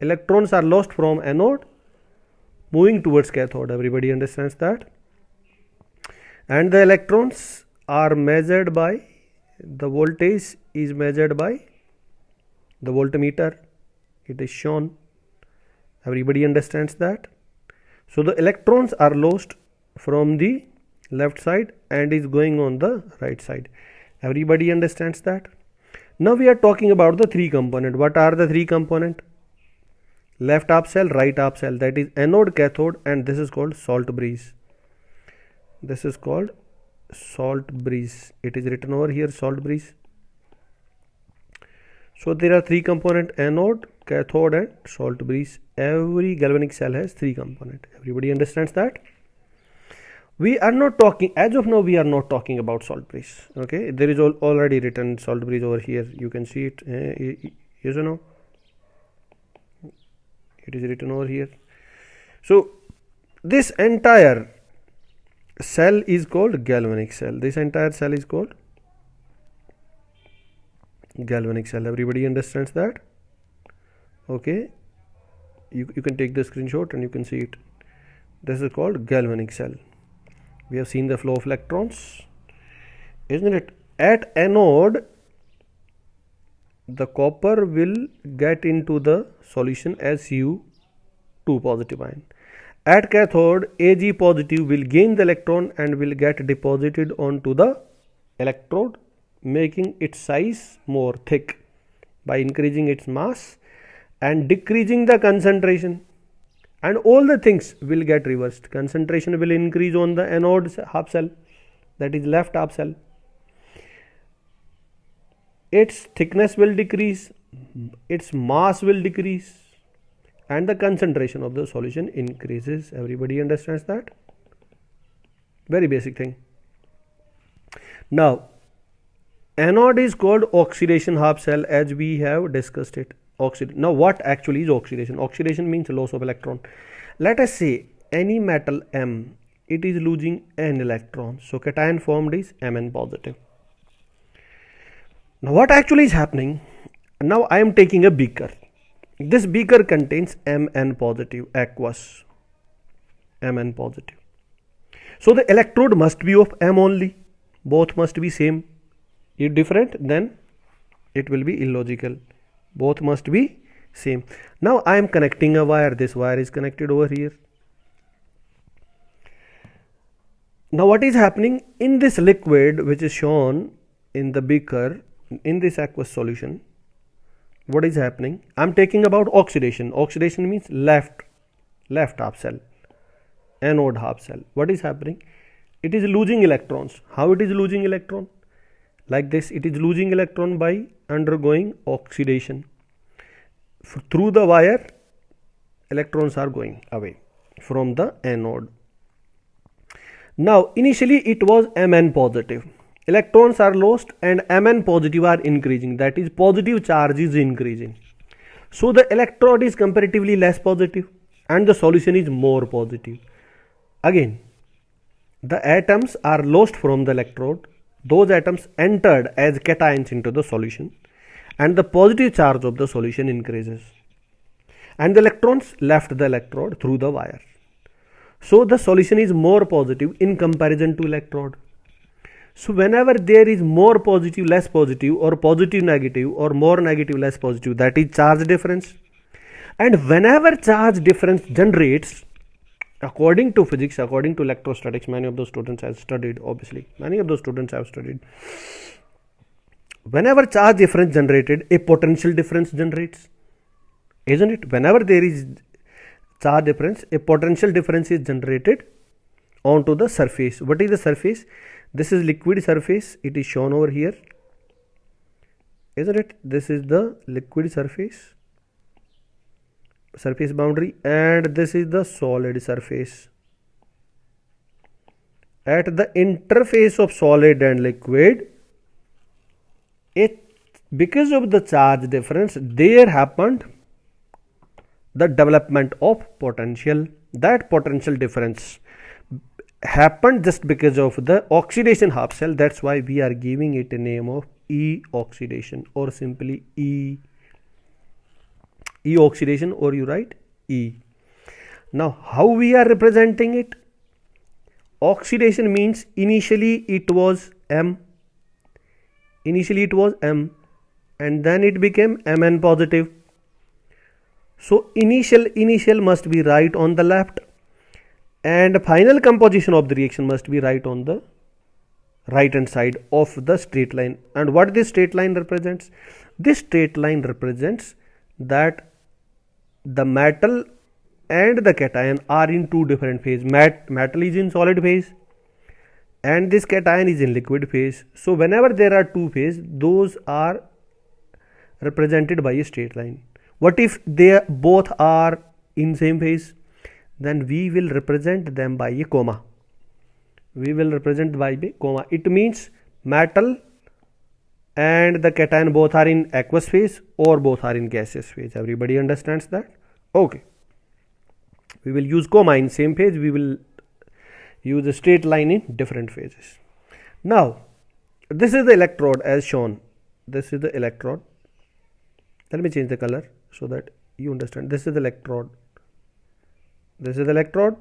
Electrons are lost from anode moving towards cathode. Everybody understands that? And the electrons are measured by, the voltage is measured by the voltmeter. It is shown. Everybody understands that? So the electrons are lost from the left side and is going on the right side. Everybody understands that? Now we are talking about the three component. What are the three component? Left half cell, right half cell, that is anode, cathode, and this is called salt breeze. This is called salt breeze. It is written over here, salt breeze. So there are three component: anode, cathode, and salt breeze. Every galvanic cell has three component. Everybody understands that? We are not talking, as of now we are not talking about salt breeze. Okay, there is already written salt breeze over here. You can see it. Yes or no? It is written over here. So this entire cell is called galvanic cell. This entire cell is called galvanic cell. Everybody understands that? Okay, you can take the screenshot and you can see it. This is called galvanic cell. We have seen the flow of electrons, isn't it? At anode, the copper will get into the solution as Cu2 positive ion. At cathode, Ag positive will gain the electron and will get deposited onto the electrode, making its size more thick by increasing its mass and decreasing the concentration, and all the things will get reversed. Concentration will increase on the anode half cell, that is left half cell. Its thickness will decrease, its mass will decrease, and the concentration of the solution increases. Everybody understands that? Very basic thing. Now anode is called oxidation half cell, as we have discussed it. Now what actually is oxidation? Oxidation means loss of electron. Let us say any metal M, it is losing an electron, so cation formed is Mn positive. Now what actually is happening? Now I am taking a beaker. This beaker contains Mn positive aqueous, Mn positive. So the electrode must be of M only. Both must be same. If different, then it will be illogical. Both must be same. Now I am connecting a wire. This wire is connected over here. Now what is happening in this liquid which is shown in the beaker, in this aqueous solution? What is happening? I am taking about oxidation. Oxidation means left half cell, anode half cell. What is happening? It is losing electrons. How it is losing electron? Like this, it is losing electron by undergoing oxidation. Through the wire, electrons are going away from the anode. Now initially it was Mn positive. Electrons are lost and Mn positive are increasing, that is positive charge is increasing. So the electrode is comparatively less positive and the solution is more positive. Again, the atoms are lost from the electrode. Those atoms entered as cations into the solution and the positive charge of the solution increases, and the electrons left the electrode through the wire. So the solution is more positive in comparison to electrode. So whenever there is more positive, less positive, or positive negative, or more negative, less positive, that is charge difference. And whenever charge difference generates, according to physics, according to electrostatics, many of those students have studied, obviously, many of those students have studied. Whenever charge difference generated, a potential difference generates, isn't it? Whenever there is charge difference, a potential difference is generated onto the surface. What is the surface? This is liquid surface. It is shown over here, isn't it? This is the liquid surface boundary, and this is the solid surface. At the interface of solid and liquid, because of the charge difference, there happened the development of potential. That potential difference happened just because of the oxidation half cell. That's why we are giving it a name of E oxidation, or simply E. E oxidation, or you write E. Now how we are representing it? Oxidation means initially it was M. Initially it was M and then it became Mn positive. So initial must be right on the left and final composition of the reaction must be right on the right hand side of the straight line. And what this straight line represents? This straight line represents that the metal and the cation are in two different phases. Metal is in solid phase and this cation is in liquid phase. So whenever there are two phases, those are represented by a straight line. What if they both are in same phase? Then we will represent them by a comma. We will represent by a comma. It means metal and the cation both are in aqueous phase or both are in gaseous phase. Everybody understands that? Okay. We will use comma in same phase. We will use a straight line in different phases. Now, this is the electrode as shown. This is the electrode. Let me change the color so that you understand. This is the electrode. This is the electrode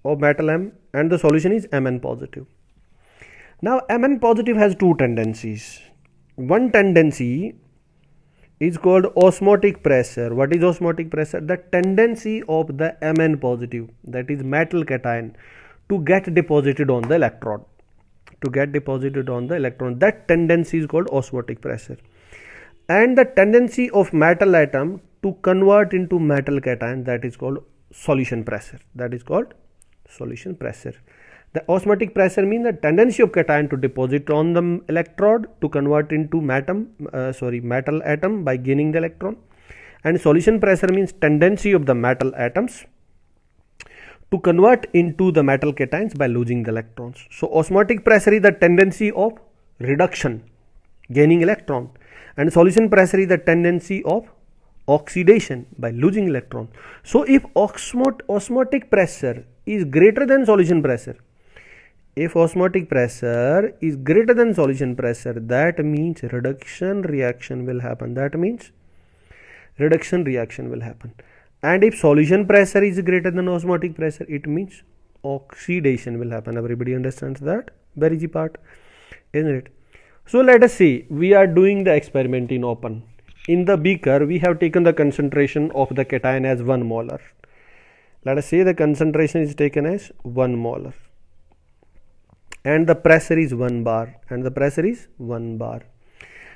of metal M and the solution is Mn positive. Now Mn positive has two tendencies. One tendency is called osmotic pressure. What is osmotic pressure? The tendency of the Mn positive, that is metal cation, to get deposited on the electrode. To get deposited on the electron. That tendency is called osmotic pressure. And the tendency of metal atom to convert into metal cation, that is called solution pressure. That is called solution pressure. The osmotic pressure means the tendency of cation to deposit on the electrode to convert into metal atom by gaining the electron. And solution pressure means tendency of the metal atoms to convert into the metal cations by losing the electrons. So osmotic pressure is the tendency of reduction, gaining electron, and solution pressure is the tendency of oxidation by losing electron. So if osmotic pressure is greater than solution pressure, if osmotic pressure is greater than solution pressure, that means reduction reaction will happen. That means reduction reaction will happen. And if solution pressure is greater than osmotic pressure, it means oxidation will happen. Everybody understands that? Very easy part, isn't it? So let us see, we are doing the experiment in open. In the beaker, we have taken the concentration of the cation as 1 molar. Let us say the concentration is taken as 1 molar. And the pressure is 1 bar. And the pressure is 1 bar.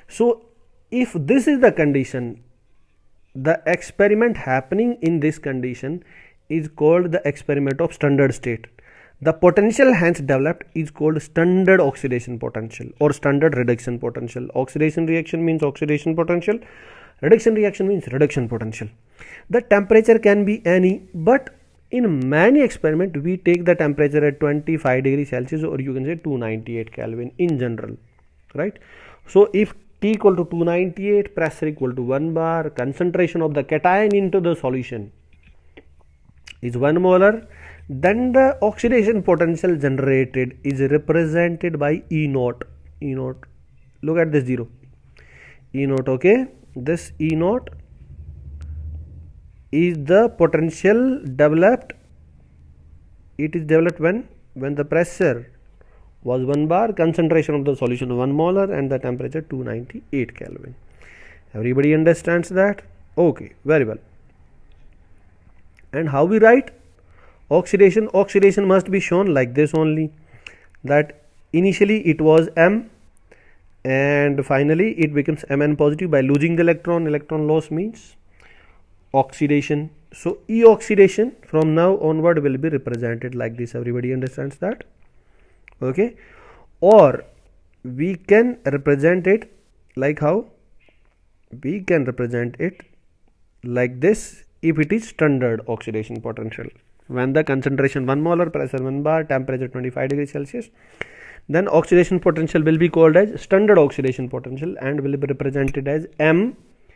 So if this is the condition, the experiment happening in this condition is called the experiment of standard state. The potential hence developed is called standard oxidation potential or standard reduction potential. Oxidation reaction means oxidation potential. Reduction reaction means reduction potential. The temperature can be any, but in many experiments we take the temperature at 25 degrees Celsius or you can say 298 Kelvin in general, right? So if T equal to 298, pressure equal to 1 bar, concentration of the cation into the solution is 1 molar, then the oxidation potential generated is represented by E naught. E naught, look at this 0. E naught, okay? This E naught is the potential developed. It is developed when the pressure was 1 bar, concentration of the solution 1 molar and the temperature 298 Kelvin. Everybody understands that? Okay, very well. And how we write oxidation? Oxidation must be shown like this only, that initially it was M and finally it becomes Mn positive by losing the electron. Electron loss means oxidation. So E oxidation from now onward will be represented like this. Everybody understands that? Okay. Or we can represent it like how? We can represent it like this if it is standard oxidation potential. When the concentration 1 molar, pressure 1 bar, temperature 25 degrees Celsius, then oxidation potential will be called as standard oxidation potential and will be represented as M